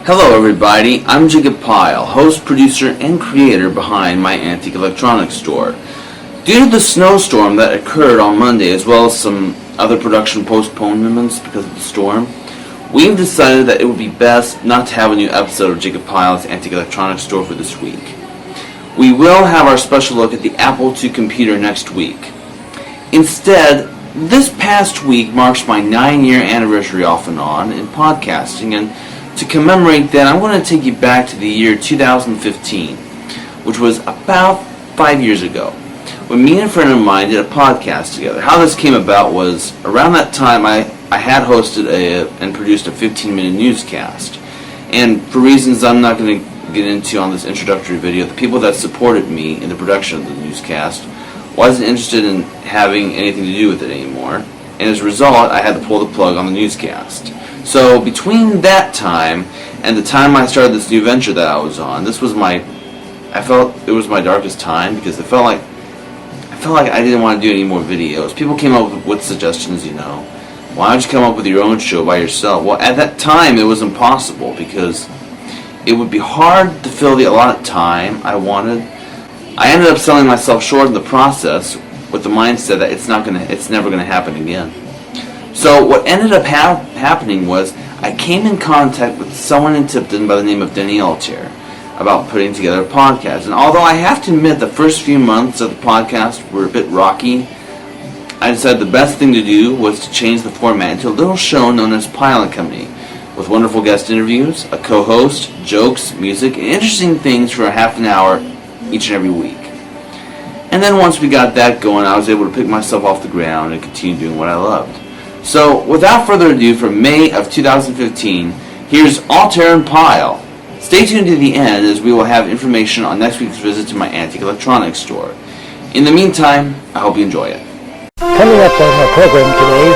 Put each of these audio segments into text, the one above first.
Hello everybody, I'm Altherr Pyle, host, producer, and creator behind my antique electronics store. Due to the snowstorm that occurred on Monday, as well as some other production postponements because of the storm, we've decided that it would be best not to have a new episode of Altherr Pyle's Antique Electronics Store for this week. We will have our special look at the Apple II computer next week. Instead, this past week marks my 9-year anniversary off and on in podcasting, and to commemorate that, I'm going to take you back to the year 2015, which was about 5 years ago, when me and a friend of mine did a podcast together. How this came about was, around that time I had hosted and produced a 15-minute newscast. And for reasons I'm not going to get into on this introductory video, the people that supported me in the production of the newscast wasn't interested in having anything to do with it anymore. And as a result, I had to pull the plug on the newscast. So between that time and the time I started this new venture that I was on, I felt it was my darkest time, because I felt like I didn't want to do any more videos. People came up with suggestions, why don't you come up with your own show by yourself? Well, at that time it was impossible, because it would be hard to fill the allotted time I wanted. I ended up selling myself short in the process with the mindset that it's never going to happen again. So what ended up happening was I came in contact with someone in Tipton by the name of Altherr about putting together a podcast. And although I have to admit the first few months of the podcast were a bit rocky, I decided the best thing to do was to change the format into a little show known as Pyle & Company, with wonderful guest interviews, a co-host, jokes, music, and interesting things for a half an hour each and every week. And then once we got that going, I was able to pick myself off the ground and continue doing what I loved. So, without further ado, from May of 2015, here's Altherr and Pyle. Stay tuned to the end, as we will have information on next week's visit to my antique electronics store. In the meantime, I hope you enjoy it. Coming up on our program today,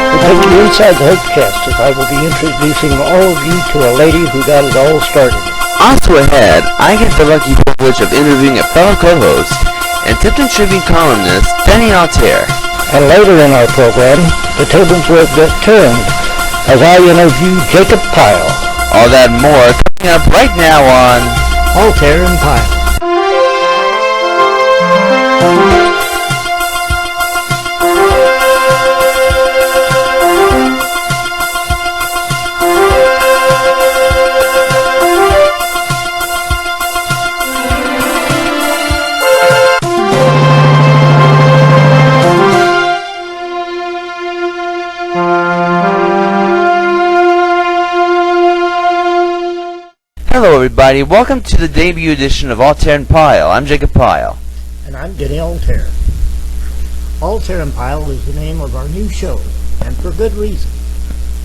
we'll take you inside the Hopecast, as I will be introducing all of you to a lady who got it all started. Also ahead, I get the lucky privilege of interviewing a fellow co-host and Tipton Tribune columnist, Altherr. And later in our program, the tables will get turned as I interview Altherr Pyle. All that and more coming up right now on Altherr and Pyle. Hello everybody, welcome to the debut edition of Altherr and Pyle. I'm Altherr Pyle. And I'm Altherr. Altherr and Pyle is the name of our new show, and for good reason.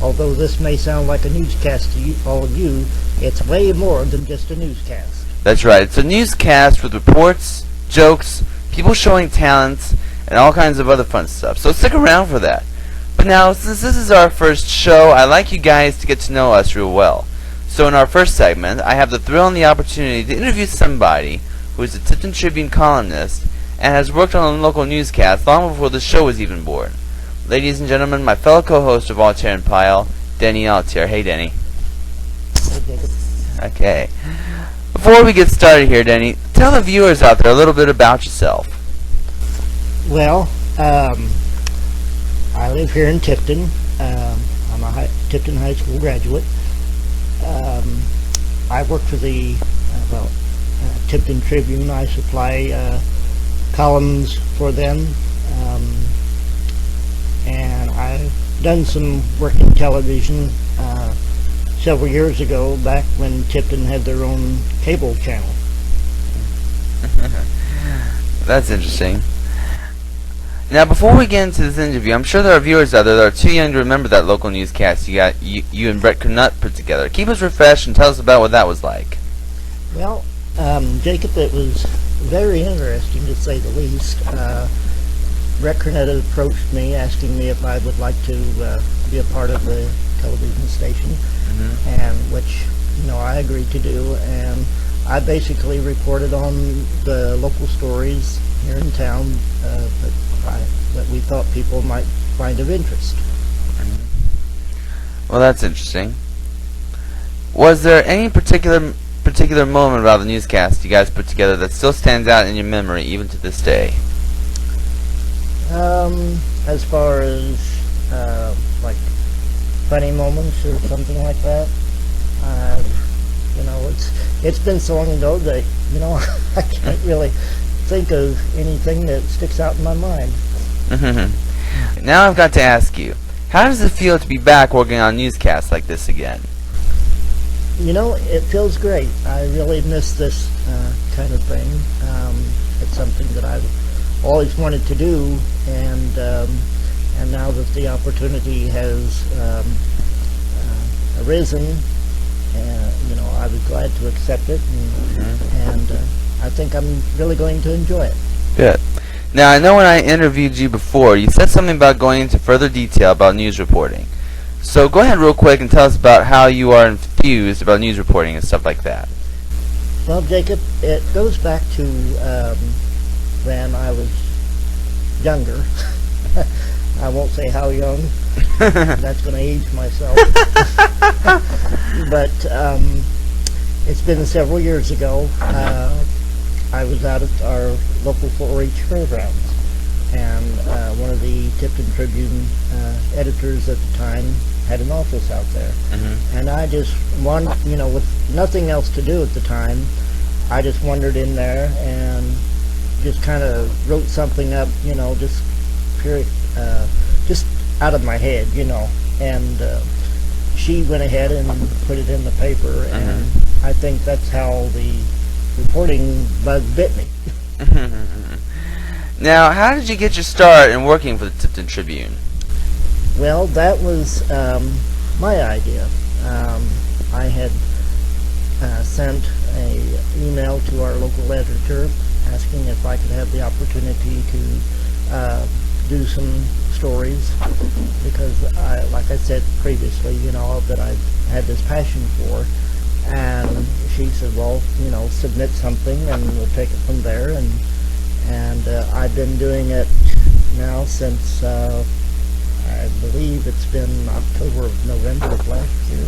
Although this may sound like a newscast to all of you, it's way more than just a newscast. That's right, it's a newscast with reports, jokes, people showing talents, and all kinds of other fun stuff. So stick around for that. But now, since this is our first show, I'd like you guys to get to know us real well. So in our first segment, I have the thrill and the opportunity to interview somebody who is a Tipton Tribune columnist and has worked on a local newscast long before the show was even born. Ladies and gentlemen, my fellow co-host of Altherr and Pyle, Altherr. Hey, Denny. Hey, Jacob. Okay. Before we get started here, Denny, tell the viewers out there a little bit about yourself. Well, I live here in Tipton. I'm a Tipton High School graduate. I work for the Tipton Tribune. I supply columns for them, and I've done some work in television several years ago, back when Tipton had their own cable channel. That's interesting. Now, before we get into this interview, I'm sure there are viewers out there that are too young to remember that local newscast you and Brett Kernut put together. Keep us refreshed and tell us about what that was like. Well, Jacob, it was very interesting, to say the least. Brett Kernut approached me asking me if I would like to be a part of the television station, and which I agreed to do. And I basically reported on the local stories here in town that we thought people might find of interest. Well, that's interesting. Was there any particular moment about the newscast you guys put together that still stands out in your memory even to this day? As far as like funny moments or something like that, it's been so long ago that I can't really think of anything that sticks out in my mind. Now I've got to ask you, how does it feel to be back working on newscasts like this again? It feels great. I really miss this kind of thing. It's something that I've always wanted to do, and now that the opportunity has arisen, I was glad to accept it, and I think I'm really going to enjoy it. Good. Now, I know when I interviewed you before, you said something about going into further detail about news reporting. So go ahead real quick and tell us about how you are enthused about news reporting and stuff like that. Well, Jacob, it goes back to when I was younger. I won't say how young. That's going to age myself. But it's been several years ago. I was out at our local 4-H fairgrounds, and one of the Tipton Tribune editors at the time had an office out there. And I just with nothing else to do at the time, I just wandered in there and just kind of wrote something up, just out of my head, and she went ahead and put it in the paper, and I think that's how the reporting bug bit me. Now, how did you get your start in working for the Tipton Tribune? Well, that was my idea. I had sent an email to our local editor asking if I could have the opportunity to do some stories, because like I said previously, that I had this passion for. And she said, well, submit something and we'll take it from there. And I've been doing it now since I believe it's been November of last year,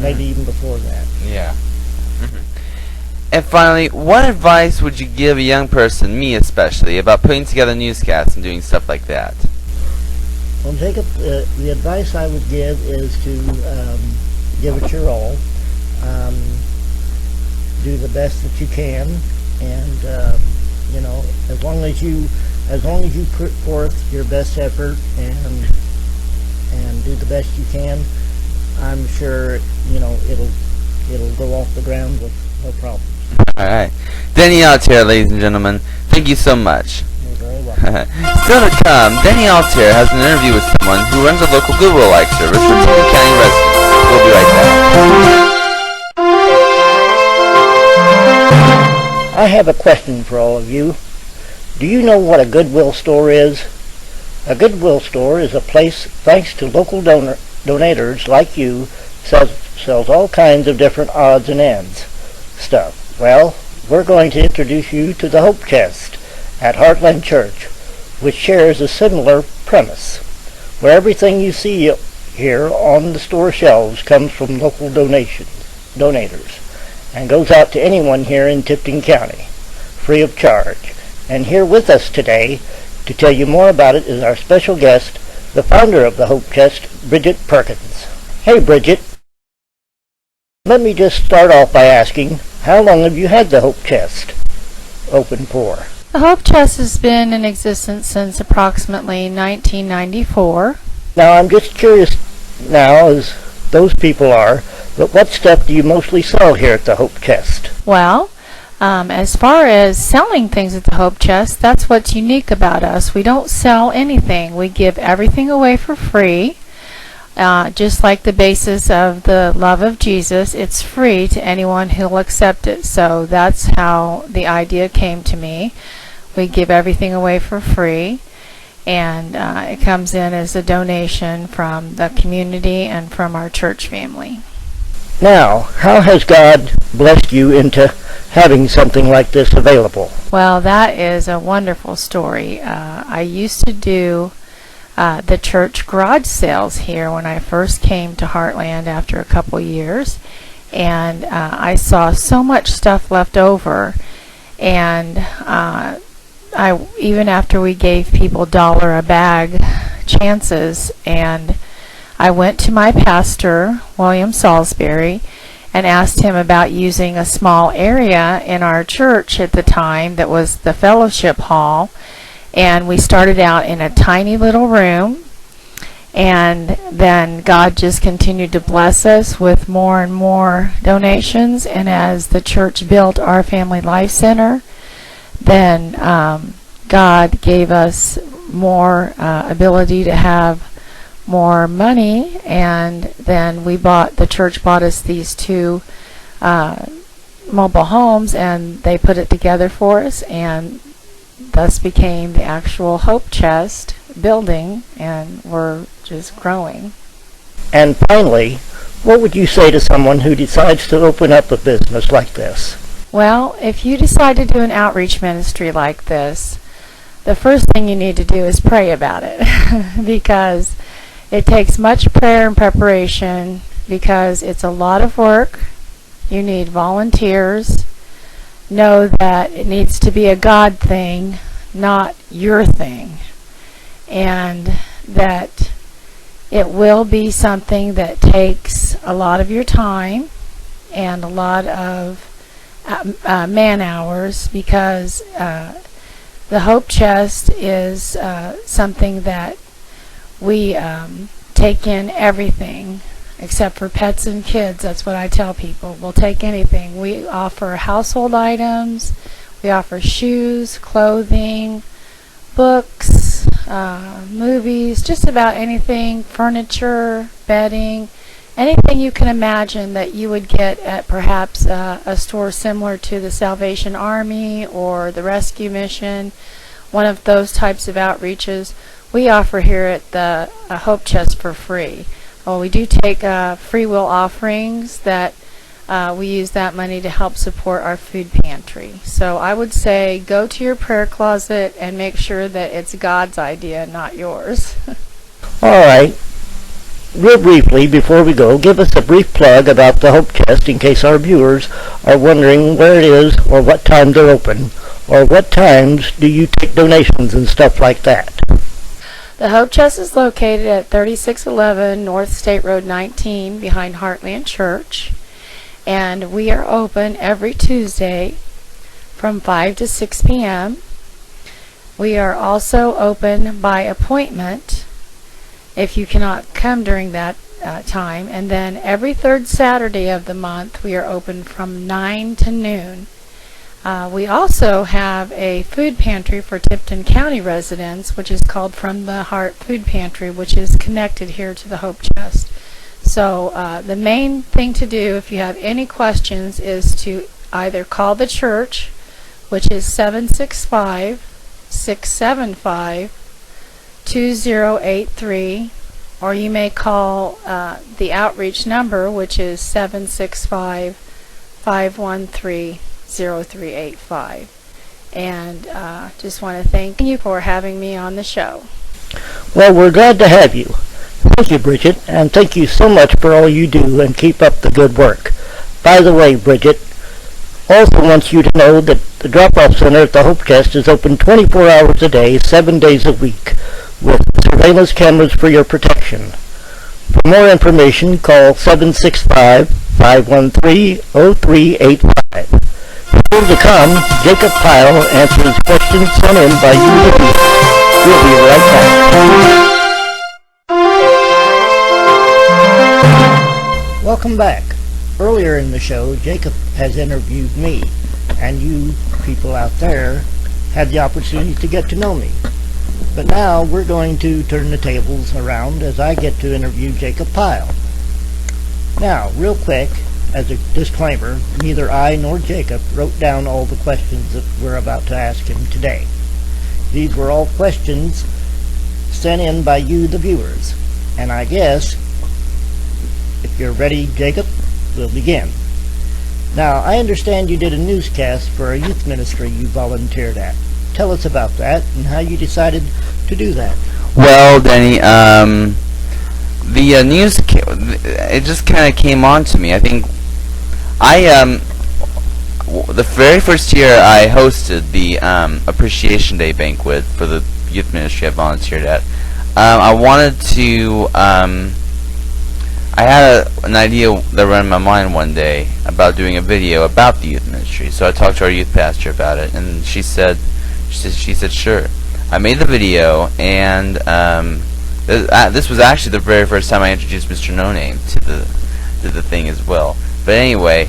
maybe even before that. Yeah. And finally, what advice would you give a young person, me especially, about putting together newscasts and doing stuff like that? Well, Jacob, the advice I would give is to give it your all. Do the best that you can, and as long as you put forth your best effort and do the best you can, I'm sure it'll go off the ground with no problem. All right, Denny Altherr, ladies and gentlemen, thank you so much. You're very welcome. Still to come, Denny Altherr has an interview with someone who runs a local Goodwill-like service for Tipton County residents. We'll be right back. I have a question for all of you. Do you know what a Goodwill store is? A Goodwill store is a place, thanks to local donators like you, sells all kinds of different odds and ends stuff. Well, we're going to introduce you to the Hope Chest at Heartland Church, which shares a similar premise, where everything you see here on the store shelves comes from local donators, and goes out to anyone here in Tipton County, free of charge. And here with us today to tell you more about it is our special guest, the founder of the Hope Chest, Bridget Perkins. Hey, Bridget. Let me just start off by asking, how long have you had the Hope Chest open for? The Hope Chest has been in existence since approximately 1994. Now, I'm just curious now, as those people are, but what stuff do you mostly sell here at the Hope Chest? Well, as far as selling things at the Hope Chest, that's what's unique about us. We don't sell anything. We give everything away for free. Just like the basis of the love of Jesus, it's free to anyone who'll accept it. So that's how the idea came to me. We give everything away for free, and it comes in as a donation from the community and from our church family. Now, how has God blessed you into having something like this available? Well, that is a wonderful story. I used to do the church garage sales here when I first came to Heartland after a couple years, and I saw so much stuff left over, and I even after we gave people $1 a bag chances, and I went to my pastor, William Salisbury, and asked him about using a small area in our church at the time that was the fellowship hall. And we started out in a tiny little room, and then God just continued to bless us with more and more donations. And as the church built our Family Life Center, then God gave us more ability to have more money, and then the church bought us these 2 mobile homes, and they put it together for us, and thus became the actual Hope Chest building, and we're just growing. And finally, what would you say to someone who decides to open up a business like this? Well, if you decide to do an outreach ministry like this, the first thing you need to do is pray about it because it takes much prayer and preparation, because it's a lot of work. You need volunteers. Know that it needs to be a God thing, not your thing, and that it will be something that takes a lot of your time and a lot of man hours, because the Hope Chest is something that we take in everything except for pets and kids. That's what I tell people. We'll take anything. We offer household items. We offer shoes, clothing, books, movies, just about anything, furniture, bedding, anything you can imagine that you would get at perhaps a store similar to the Salvation Army or the Rescue Mission, one of those types of outreaches. We offer here at the Hope Chest for free. Well, we do take free will offerings that we use that money to help support our food pantry. So I would say go to your prayer closet and make sure that it's God's idea, not yours. All right. Real briefly, before we go, give us a brief plug about the Hope Chest in case our viewers are wondering where it is or what time they're open, or what times do you take donations and stuff like that. The Hope Chest is located at 3611 North State Road 19 behind Heartland Church, and we are open every Tuesday from 5 to 6 p.m. We are also open by appointment if you cannot come during that time, and then every third Saturday of the month we are open from 9 to noon. We also have a food pantry for Tipton County residents, which is called From the Heart Food Pantry, which is connected here to the Hope Chest. So the main thing to do if you have any questions is to either call the church, which is 765-675-2083, or you may call the outreach number, which is 765-513-0385. And just want to thank you for having me on the show. Well, we're glad to have you. Thank you, Bridget, and thank you so much for all you do, and keep up the good work. By the way, Bridget also wants you to know that the drop-off center at the Hope Chest is open 24 hours a day, 7 days a week, with surveillance cameras for your protection. For more information, call 765-513-0385. Still to come, Jacob Pyle answers questions sent in by you. We'll be right back. Welcome back. Earlier in the show, Jacob has interviewed me, and you people out there had the opportunity to get to know me. But now we're going to turn the tables around as I get to interview Jacob Pyle. Now, real quick, as a disclaimer, neither I nor Jacob wrote down all the questions that we're about to ask him today. These were all questions sent in by you, the viewers. And I guess, if you're ready, Jacob, we'll begin. Now, I understand you did a newscast for a youth ministry you volunteered at. Tell us about that and how you decided to do that. Well, Denny, the it just kind of came on to me. I think I the very first year I hosted the Appreciation Day banquet for the youth ministry I volunteered at. I wanted to. I had an idea that ran in my mind one day about doing a video about the youth ministry. So I talked to our youth pastor about it, and she said, sure. I made the video, and this was actually the very first time I introduced Mr. No Name to the thing as well. But anyway,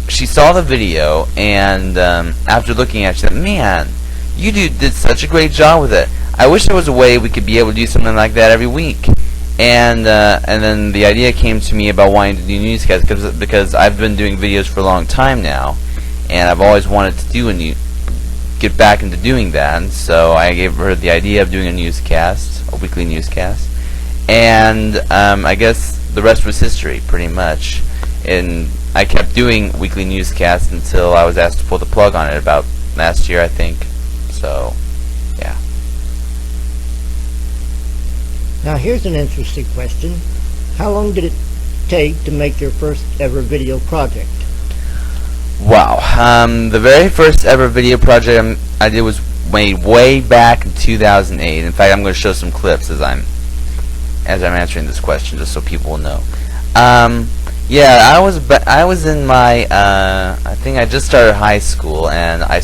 she saw the video, and after looking at it, she said, "Man, you did such a great job with it. I wish there was a way we could be able to do something like that every week." And then the idea came to me about wanting to do newscasts because I've been doing videos for a long time now, and I've always wanted to get back into doing that. And so I gave her the idea of doing a weekly newscast, and I guess the rest was history, pretty much. And I kept doing weekly newscasts until I was asked to pull the plug on it about last year, I think. So, yeah. Now here's an interesting question. How long did it take to make your first ever video project? Wow. The very first ever video project I did was made way back in 2008. In fact, I'm going to show some clips as I'm answering this question, just so people will know. Yeah, I was in my I think I just started high school, and I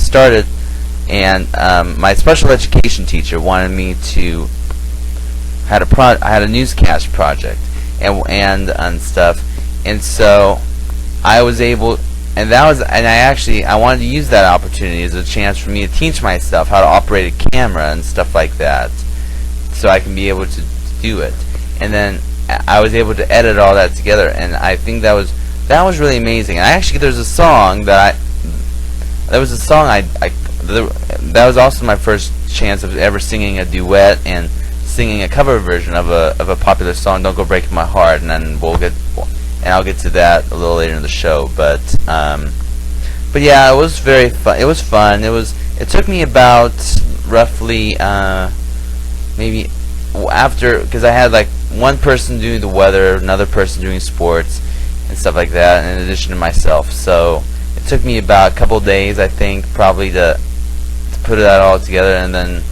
my special education teacher wanted me to I had a newscast project and stuff, and so I was able, and I wanted to use that opportunity as a chance for me to teach myself how to operate a camera and stuff like that, so I can be able to do it. And then I was able to edit all that together, and I think that was really amazing. And there's a song that that was also my first chance of ever singing a duet and singing a cover version of a popular song, "Don't Go Breaking My Heart," and then I'll get to that a little later in the show. But yeah, it was very fun. It was fun. It took me about roughly maybe because I had like one person doing the weather, another person doing sports and stuff like that, in addition to myself. So it took me about a couple days, I think, probably to put that all together, and then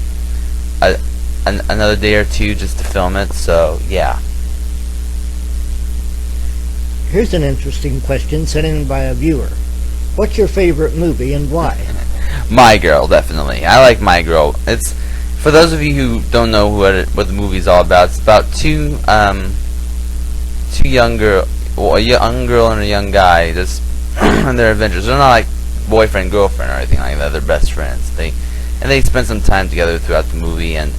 another day or two just to film it. So yeah. Here's an interesting question sent in by a viewer. What's your favorite movie and why? My Girl, definitely. I like My Girl. It's, for those of you who don't know what the movie's all about, it's about two young girl, a young girl and a young guy, just and their adventures. They're not like boyfriend girlfriend or anything like that. They're best friends. They spend some time together throughout the movie, and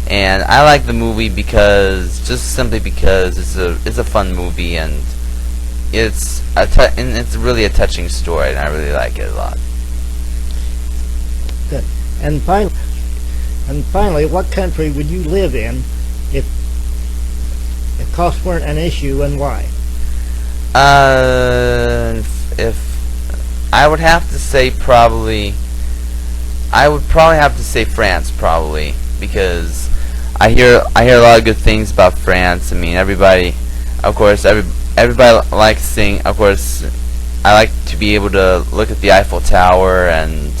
I like the movie simply because it's a fun movie, and it's really a touching story, and I really like it a lot. Good. And finally, what country would you live in if costs weren't an issue, and why? If I would have to say I would probably have to say France, probably, because I hear a lot of good things about France. I mean, everybody likes seeing. Of course, I like to be able to look at the Eiffel Tower and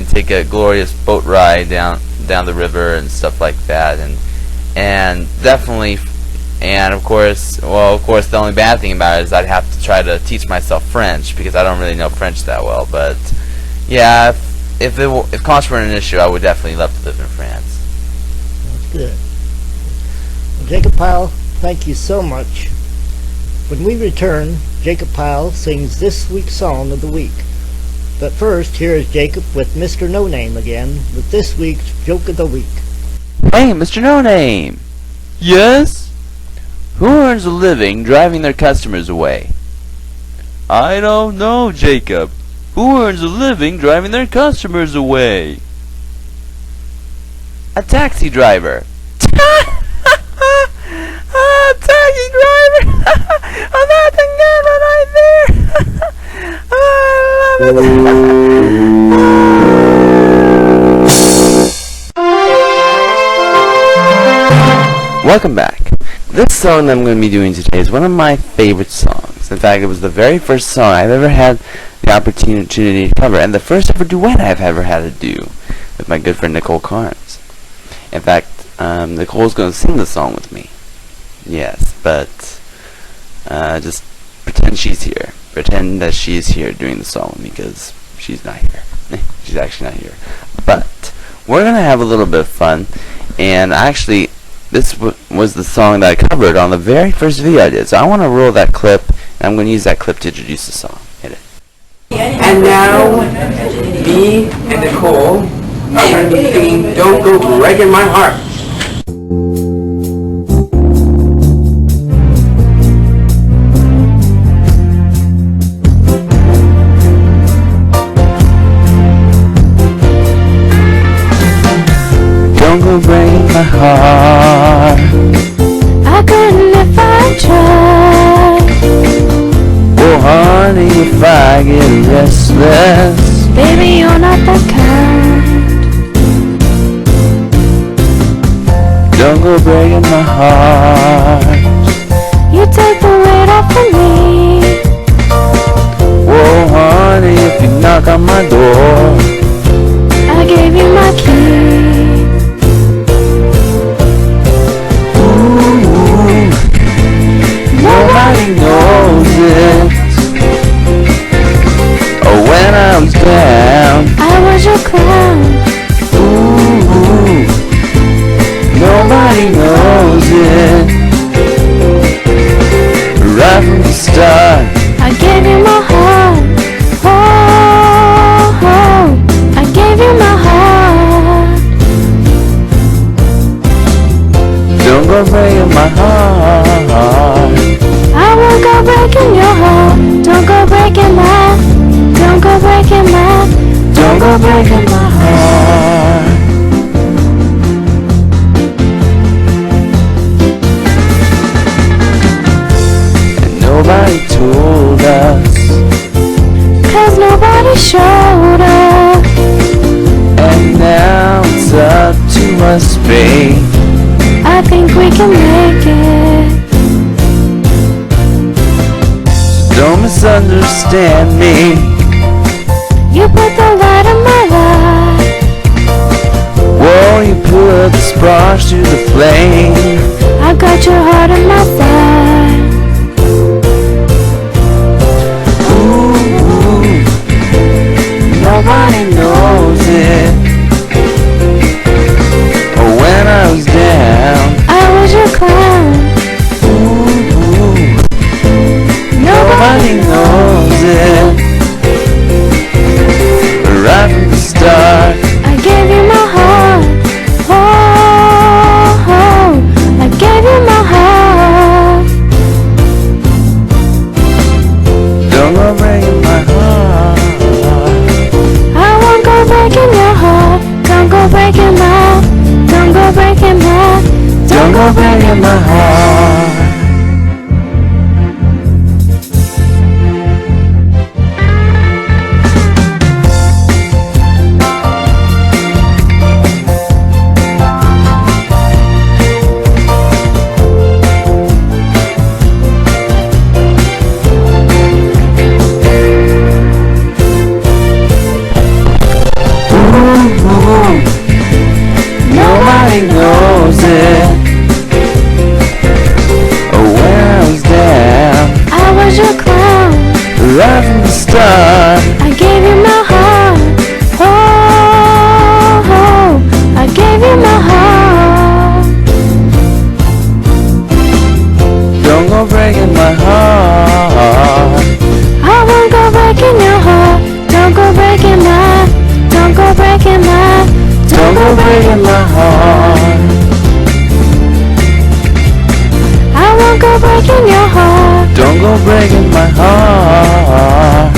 take a glorious boat ride down the river and stuff like that, and definitely, and of course, the only bad thing about it is I'd have to try to teach myself French, because I don't really know French that well. But yeah, if costs weren't an issue, I would definitely love to live in France. That's good. Well, Jacob Pyle, thank you so much. When we return, Jacob Pyle sings this week's song of the week. But first, here is Jacob with Mr. No Name again with this week's Joke of the Week. Hey, Mr. No Name. Yes? Who earns a living driving their customers away? I don't know, Jacob. Who earns a living driving their customers away? A taxi driver. Taxi driver! Oh, that's a good one right there! Oh, I love it! Welcome back. This song that I'm going to be doing today is one of my favorite songs. In fact, it was the very first song I've ever had the opportunity to cover, and the first ever duet I've ever had to do with my good friend Nicole Carnes. In fact, Nicole's going to sing the song with me. Yes, but just pretend she's here. Pretend that she's here doing the song with me, because she's not here. She's actually not here. But we're going to have a little bit of fun, and actually, this was the song that I covered on the very first video I did. So I want to roll that clip, and I'm going to use that clip to introduce the song. Hit it. And now, me and Nicole are going to be singing Don't Go Breaking My Heart. Don't go breaking my heart. I couldn't if I tried. Oh honey, if I get restless, Baby, you're not that kind. don't go breaking my heart. You take the weight off of me. Oh honey, if you knock on my door, I gave you my key. nobody knows it. Oh, when I was down, I was your clown. ooh, nobody knows it. Right from the start, I gave you my heart. Oh, oh, I gave you my heart. don't go breaking my heart. I won't go breaking your heart. Don't go breaking mine. Don't go breaking mine. Don't go breaking my heart. And nobody told us, 'Cause nobody showed up. and now it's up to us, babe. I think we can make it. Don't misunderstand me. You put the light in my life. Whoa, you put the sparks to the flame. I got your heart in my side. Ooh, nobody knows it. Oh, when I was down, I was your clown. ooh, nobody knows it. Right from the start, I gave you my heart. Oh, oh, I gave you my heart. don't go breaking my heart. I won't go breaking your heart. Don't go breaking mine. Don't go breaking mine. Don't go breaking my heart. Nobody knows it. Oh, when I was down, I was your clown. right from the start, I gave you my heart. Oh, oh, I gave you my heart. don't go breaking my heart. I won't go breaking your heart. Don't go breaking mine. Don't go breaking mine. Don't go breaking my heart. I won't go breaking your heart. Don't go breaking my heart.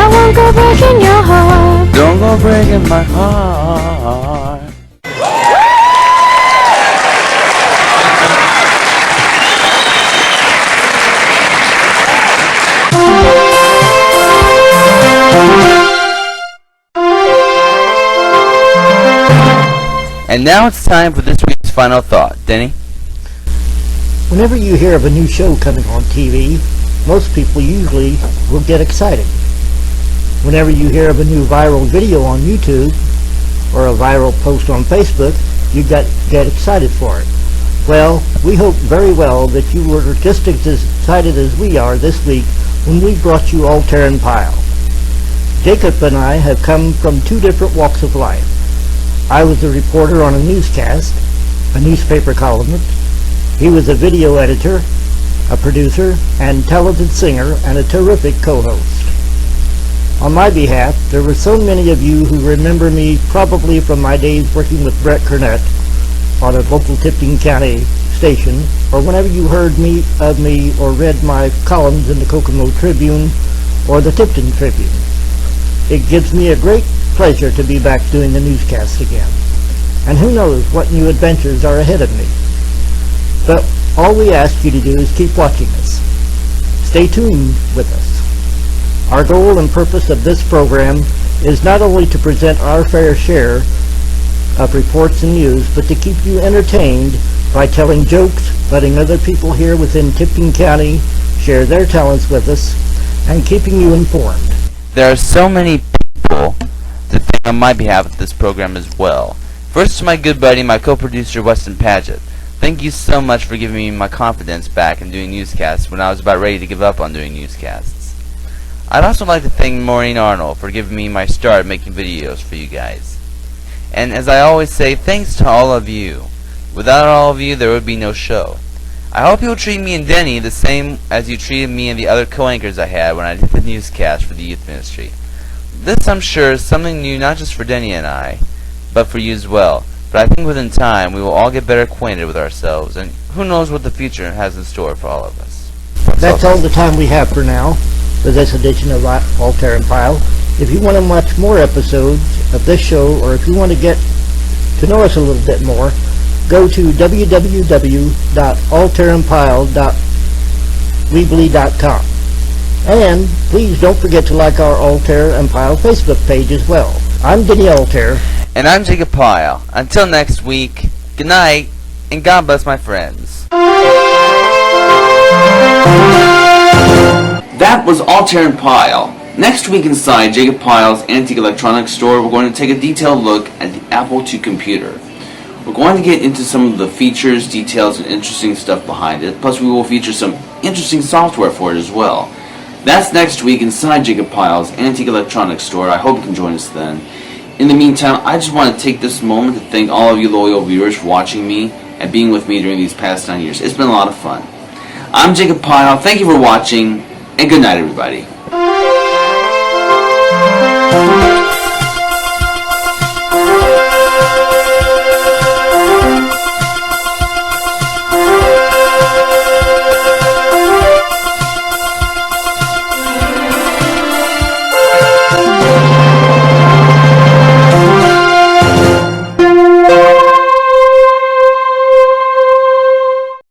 I won't go breaking your heart. Don't go breaking my heart. And now it's time for this week's final thought. Denny? Whenever you hear of a new show coming on TV, most people usually will get excited. Whenever you hear of a new viral video on YouTube or a viral post on Facebook, you get excited for it. Well, we hope very well that you were just as excited as we are this week when we brought you Altherr and Pyle. Jacob and I have come from two different walks of life. I was a reporter on a newscast, a newspaper columnist. He was a video editor, a producer, and talented singer, and a terrific co-host. On my behalf, there were so many of you who remember me probably from my days working with Brett Kernett on a local Tipton County station, or whenever you heard of me or read my columns in the Kokomo Tribune or the Tipton Tribune. It gives me a great pleasure to be back doing the newscast again. And who knows what new adventures are ahead of me. But all we ask you to do is keep watching us. Stay tuned with us. Our goal and purpose of this program is not only to present our fair share of reports and news, but to keep you entertained by telling jokes, letting other people here within Tipton County share their talents with us, and keeping you informed. There are so many people that think on my behalf of this program as well. First to my good buddy, my co-producer Weston Paget. Thank you so much for giving me my confidence back in doing newscasts when I was about ready to give up on doing newscasts. I'd also like to thank Maureen Arnold for giving me my start making videos for you guys. And as I always say, thanks to all of you. Without all of you, there would be no show. I hope you'll treat me and Denny the same as you treated me and the other co-anchors I had when I did the newscast for the youth ministry. This, I'm sure, is something new not just for Denny and I, but for you as well. But I think within time, we will all get better acquainted with ourselves, and who knows what the future has in store for all of us. That's all the time we have for now for this edition of Altherr and Pyle. If you want to watch more episodes of this show, or if you want to get to know us a little bit more, go to www.altherrandpyle.weebly.com. And please don't forget to like our Altherr and Pyle Facebook page as well. I'm Denny Altherr. And I'm Jacob Pyle. Until next week, good night, and God bless my friends. That was Altherr and Pyle. Next week inside Jacob Pyle's Antique Electronics Store, we're going to take a detailed look at the Apple II computer. We're going to get into some of the features, details, and interesting stuff behind it. Plus, we will feature some interesting software for it as well. That's next week inside Jacob Pyle's Antique Electronics Store. I hope you can join us then. In the meantime, I just want to take this moment to thank all of you loyal viewers for watching me and being with me during these past 9 years. It's been a lot of fun. I'm Jacob Pyle. Thank you for watching, and good night, everybody.